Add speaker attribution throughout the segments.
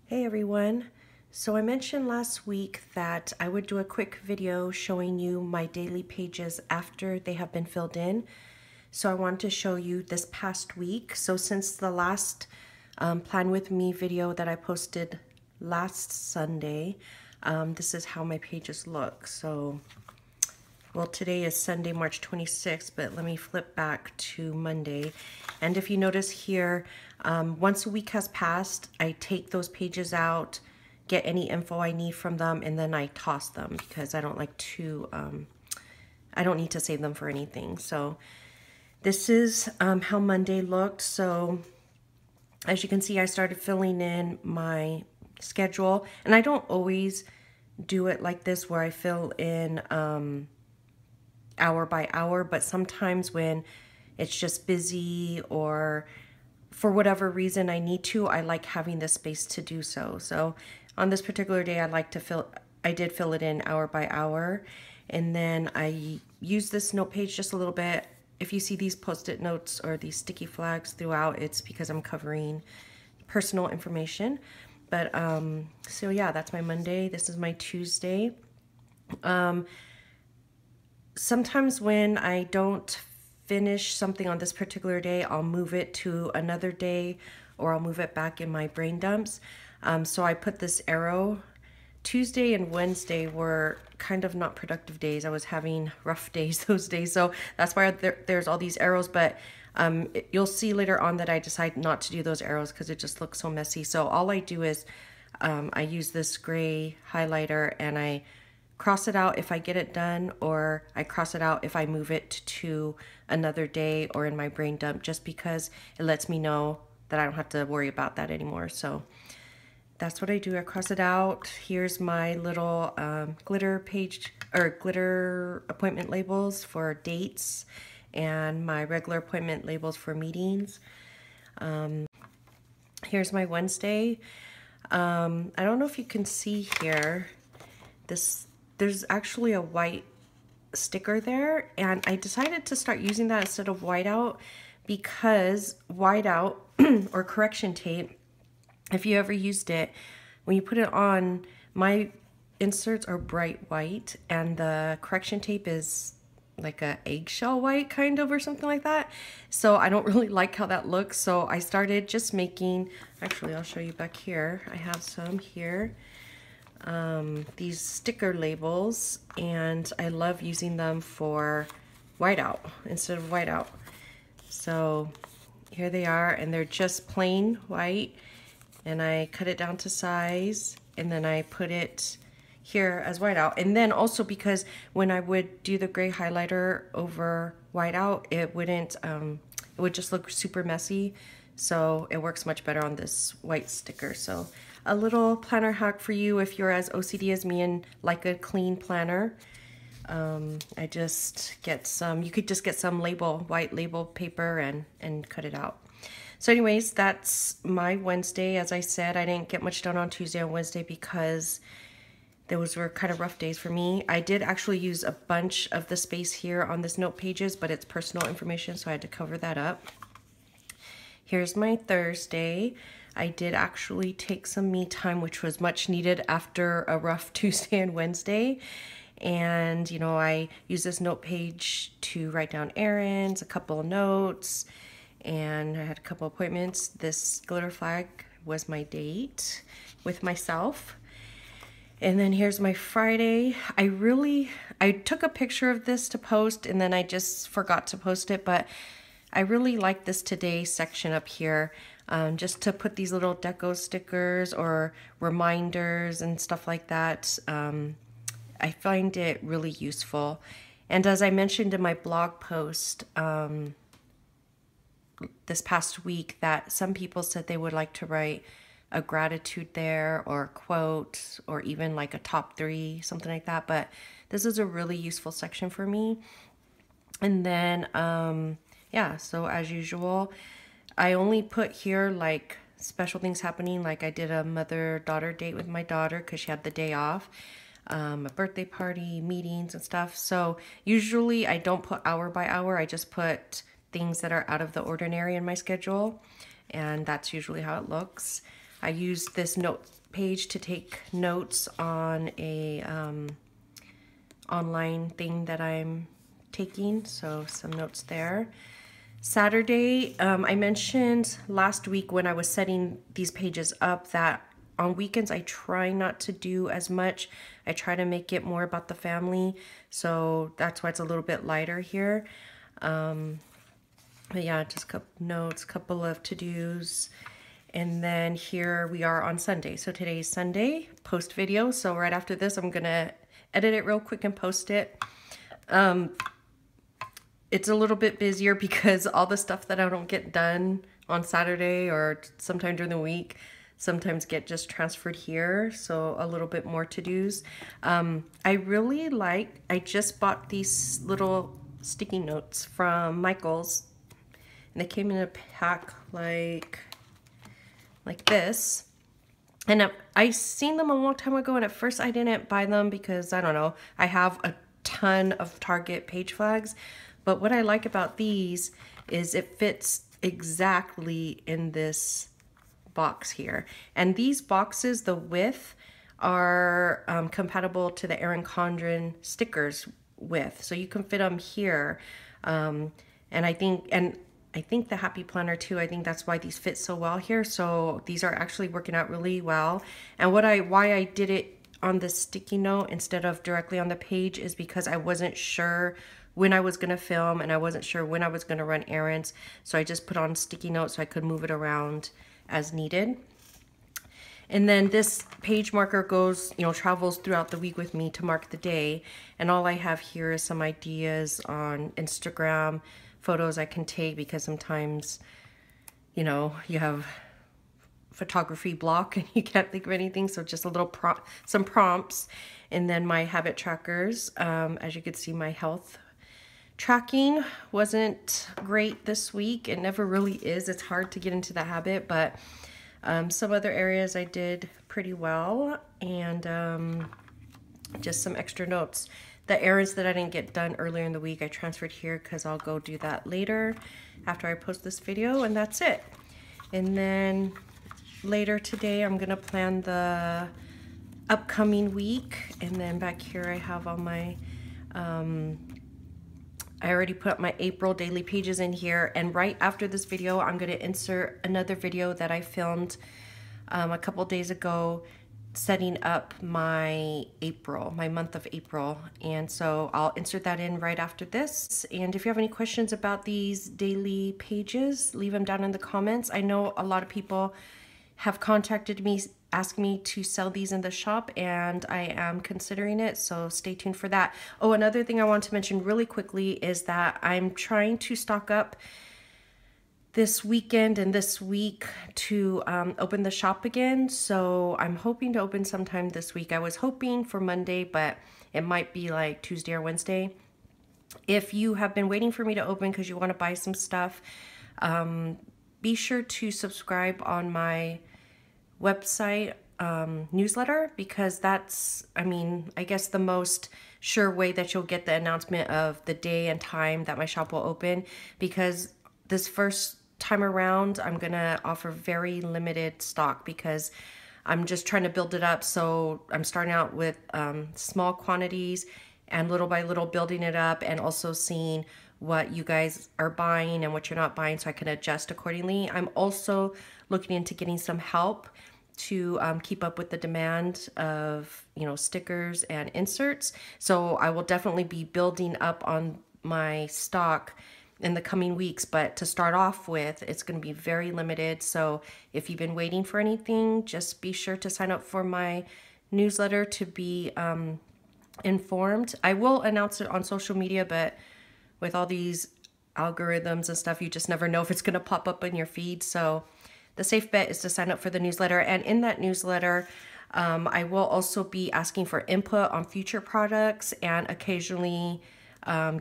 Speaker 1: Hey everyone. So I mentioned last week that I would do a quick video showing you my daily pages after they have been filled in. So I wanted to show you this past week. So since the last Plan With Me video that I posted last Sunday, this is how my pages look. So, well, today is Sunday, March 26th, but let me flip back to Monday. And if you notice here, once a week has passed, I take those pages out, get any info I need from them, and then I toss them because I don't like to, I don't need to save them for anything. So this is how Monday looked. So as you can see, I started filling in my schedule, and I don't always do it like this where I fill in hour by hour, but sometimes when it's just busy or for whatever reason I need to, I like having the space to do so. So on this particular day, I did fill it in hour by hour, and then I used this note page just a little bit. If you see these post-it notes or these sticky flags throughout, it's because I'm covering personal information. But so yeah, that's my Monday. This is my Tuesday. Sometimes when I don't finish something on this particular day, I'll move it to another day, or I'll move it back in my brain dumps. So I put this arrow. Tuesday and Wednesday were kind of not productive days. I was having rough days those days, so that's why there's all these arrows. But you'll see later on that I decide not to do those arrows because it just looks so messy. So all I do is I use this gray highlighter and I cross it out if I get it done, or I cross it out if I move it to another day or in my brain dump, just because it lets me know that I don't have to worry about that anymore. So that's what I do. I cross it out. Here's my little glitter page or glitter appointment labels for dates, and my regular appointment labels for meetings. Here's my Wednesday. I don't know if you can see here, there's actually a white sticker there, and I decided to start using that instead of whiteout, because whiteout or correction tape, if you ever used it, when you put it on, my inserts are bright white and the correction tape is like a eggshell white kind of, or something like that. So I don't really like how that looks. So I started just making, actually I'll show you back here. I have some here. These sticker labels, and I love using them for whiteout instead of whiteout. So here they are, and they're just plain white, and I cut it down to size, and then I put it here as whiteout. And then also, because when I would do the gray highlighter over whiteout, it would just look super messy. So it works much better on this white sticker. So a little planner hack for you if you're as OCD as me and like a clean planner. I just get some, you could just get some white label paper and cut it out. So anyways, that's my Wednesday. As I said, I didn't get much done on Tuesday and Wednesday because those were kind of rough days for me. I did actually use a bunch of the space here on this note pages, but it's personal information, so I had to cover that up. Here's my Thursday. I did actually take some me time, which was much needed after a rough Tuesday and Wednesday. And, you know, I used this note page to write down errands, a couple of notes, and I had a couple appointments. This glitter flag was my date with myself. And then here's my Friday. I took a picture of this to post, and then I just forgot to post it, but I really like this today section up here, just to put these little deco stickers or reminders and stuff like that. I find it really useful. And as I mentioned in my blog post this past week, that some people said they would like to write a gratitude there, or a quote, or even like a top 3, something like that. But this is a really useful section for me. And then yeah, so as usual, I only put here like special things happening, like I did a mother-daughter date with my daughter because she had the day off, a birthday party, meetings and stuff. So usually I don't put hour by hour, I just put things that are out of the ordinary in my schedule, and that's usually how it looks. I used this note page to take notes on a online thing that I'm taking, so some notes there. Saturday, I mentioned last week when I was setting these pages up that on weekends I try not to do as much. I try to make it more about the family, so that's why it's a little bit lighter here. But yeah, just a couple notes, couple of to-dos. And then here we are on Sunday. So today's Sunday, post video. So right after this, I'm gonna edit it real quick and post it. It's a little bit busier because all the stuff that I don't get done on Saturday or sometime during the week sometimes get just transferred here. So a little bit more to-dos. I just bought these little sticky notes from Michael's. And they came in a pack like this. And I seen them a long time ago, and at first I didn't buy them because, I don't know, I have a ton of Target page flags. But what I like about these is it fits exactly in this box here. And these boxes, the width, are compatible to the Erin Condren stickers width. So you can fit them here. And I think the Happy Planner too, I think that's why these fit so well here. So these are actually working out really well. And why I did it on the sticky note instead of directly on the page is because I wasn't sure when I was gonna film and I wasn't sure when I was gonna run errands. So I just put on sticky notes so I could move it around as needed. And then this page marker goes, travels throughout the week with me to mark the day. And all I have here is some ideas on Instagram, photos I can take, because sometimes, you have photography block and you can't think of anything. So just a little some prompts. And then my habit trackers. As you can see, my health tracking wasn't great this week. It never really is. It's hard to get into the habit, but some other areas I did pretty well. And just some extra notes. The errands that I didn't get done earlier in the week, I transferred here because I'll go do that later after I post this video, and that's it. And then later today, I'm gonna plan the upcoming week. And then back here, I have all my, I already put my April daily pages in here. And right after this video, I'm gonna insert another video that I filmed a couple days ago, setting up my month of April. And so I'll insert that in right after this. And if you have any questions about these daily pages, leave them down in the comments. I know a lot of people have contacted me, asked me to sell these in the shop, and I am considering it, so stay tuned for that. Oh, another thing I want to mention really quickly is that I'm trying to stock up this weekend and this week to open the shop again. So I'm hoping to open sometime this week. I was hoping for Monday, but it might be like Tuesday or Wednesday. If you have been waiting for me to open because you want to buy some stuff, be sure to subscribe on my website newsletter, because that's, I guess the most sure way that you'll get the announcement of the day and time that my shop will open. Because this first time around, I'm gonna offer very limited stock because I'm just trying to build it up. So I'm starting out with small quantities and little by little building it up, and also seeing what you guys are buying and what you're not buying so I can adjust accordingly. I'm also looking into getting some help to keep up with the demand of, stickers and inserts. So I will definitely be building up on my stock in the coming weeks, but to start off with, it's going to be very limited. So if you've been waiting for anything, just be sure to sign up for my newsletter to be informed. I will announce it on social media, but with all these algorithms and stuff, you just never know if it's going to pop up in your feed. So the safe bet is to sign up for the newsletter. And in that newsletter, I will also be asking for input on future products, and occasionally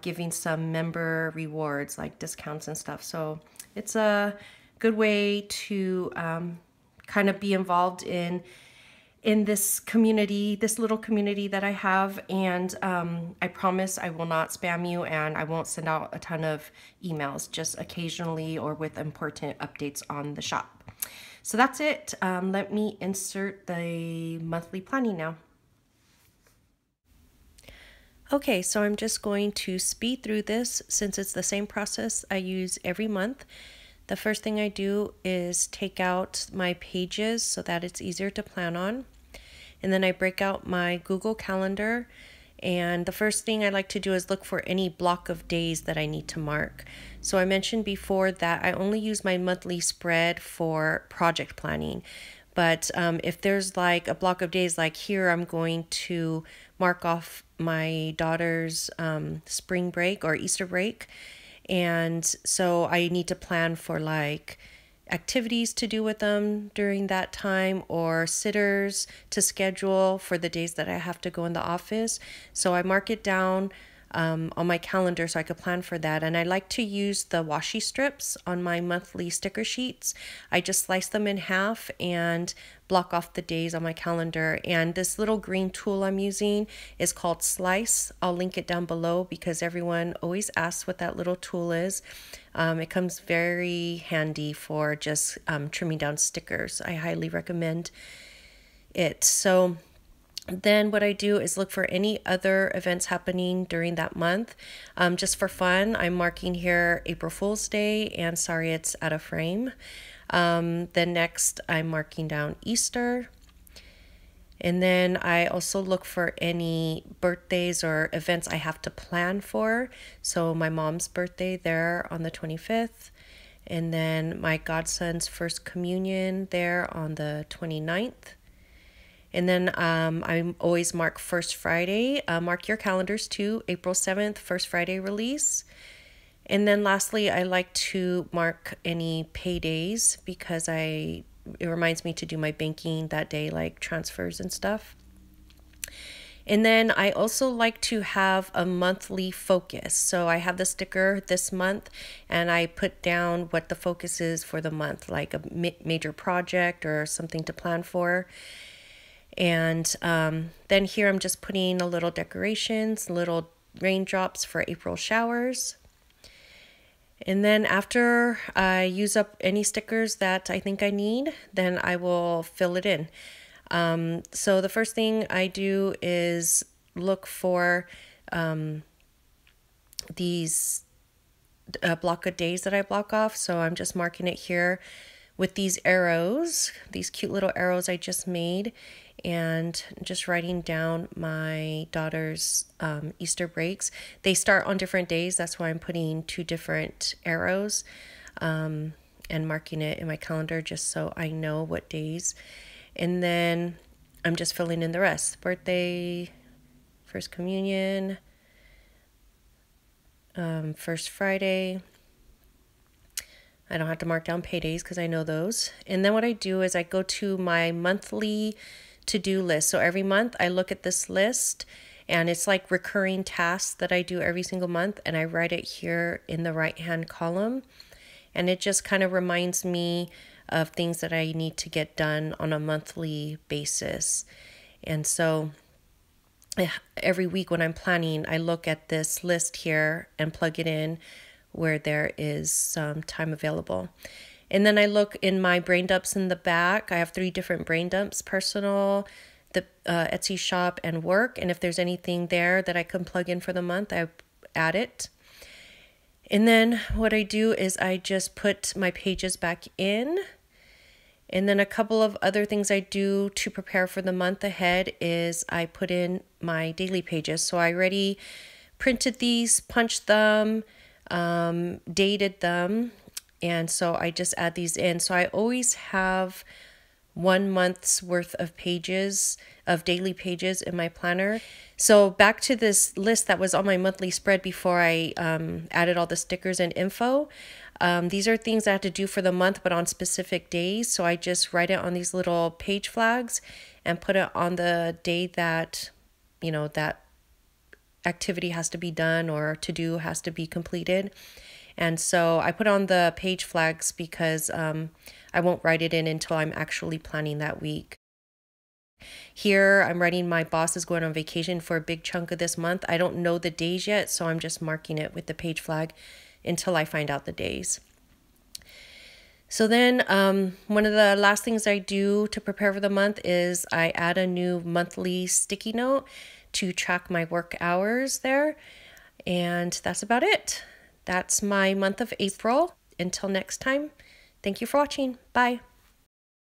Speaker 1: giving some member rewards like discounts and stuff. So it's a good way to kind of be involved in this community, this little community that I have. And I promise I will not spam you, and I won't send out a ton of emails, just occasionally or with important updates on the shop. So that's it. Let me insert the monthly planning now. Okay, so I'm just going to speed through this since it's the same process I use every month. The first thing I do is take out my pages so that it's easier to plan on. And then I break out my Google Calendar. And the first thing I like to do is look for any block of days that I need to mark. So I mentioned before that I only use my monthly spread for project planning. But if there's like a block of days, like here, I'm going to mark off my daughter's spring break or Easter break. And so I need to plan for like activities to do with them during that time or sitters to schedule for the days that I have to go in the office. So I mark it down on my calendar so I could plan for that. And I like to use the washi strips on my monthly sticker sheets. I just slice them in half and block off the days on my calendar. And this little green tool I'm using is called Slice. I'll link it down below because everyone always asks what that little tool is. It comes very handy for just trimming down stickers. I highly recommend it. So then what I do is look for any other events happening during that month. Just for fun, I'm marking here April Fool's Day and sorry it's out of frame. Then next I'm marking down Easter. And then I also look for any birthdays or events I have to plan for. So my mom's birthday there on the 25th. And then my godson's first communion there on the 29th. And then I always mark First Friday. Mark your calendars too. April 7th, First Friday release. And then lastly, I like to mark any paydays because it reminds me to do my banking that day, like transfers and stuff. And then I also like to have a monthly focus. So I have the sticker this month and I put down what the focus is for the month, like a major project or something to plan for. And then here I'm just putting a little decorations, little raindrops for April showers. And then after I use up any stickers that I think I need, then I will fill it in. So the first thing I do is look for these block of days that I block off. So I'm just marking it here with these arrows, these cute little arrows I just made, and just writing down my daughter's Easter breaks. They start on different days. That's why I'm putting 2 different arrows and marking it in my calendar just so I know what days. And then I'm just filling in the rest. Birthday, First Communion, First Friday. I don't have to mark down paydays because I know those. And then what I do is I go to my monthly to-do list. So every month I look at this list and it's like recurring tasks that I do every single month, and I write it here in the right-hand column. And it just kind of reminds me of things that I need to get done on a monthly basis. And so every week when I'm planning, I look at this list here and plug it in where there is some time available. And then I look in my brain dumps in the back. I have 3 different brain dumps: personal, the Etsy shop, and work. And if there's anything there that I can plug in for the month, I add it. And then what I do is I just put my pages back in. And then a couple of other things I do to prepare for the month ahead is I put in my daily pages. So I already printed these, punched them, dated them, and so I just add these in. So I always have 1 month's worth of pages, of daily pages in my planner. So back to this list that was on my monthly spread before I added all the stickers and info. These are things I have to do for the month, but on specific days. So I just write it on these little page flags and put it on the day that, that activity has to be done or to do has to be completed. And so I put on the page flags because I won't write it in until I'm actually planning that week. Here I'm writing my boss is going on vacation for a big chunk of this month. I don't know the days yet, so I'm just marking it with the page flag until I find out the days. So then one of the last things I do to prepare for the month is I add a new monthly sticky note to track my work hours there. And that's about it. That's my month of April. Until next time, thank you for watching. Bye.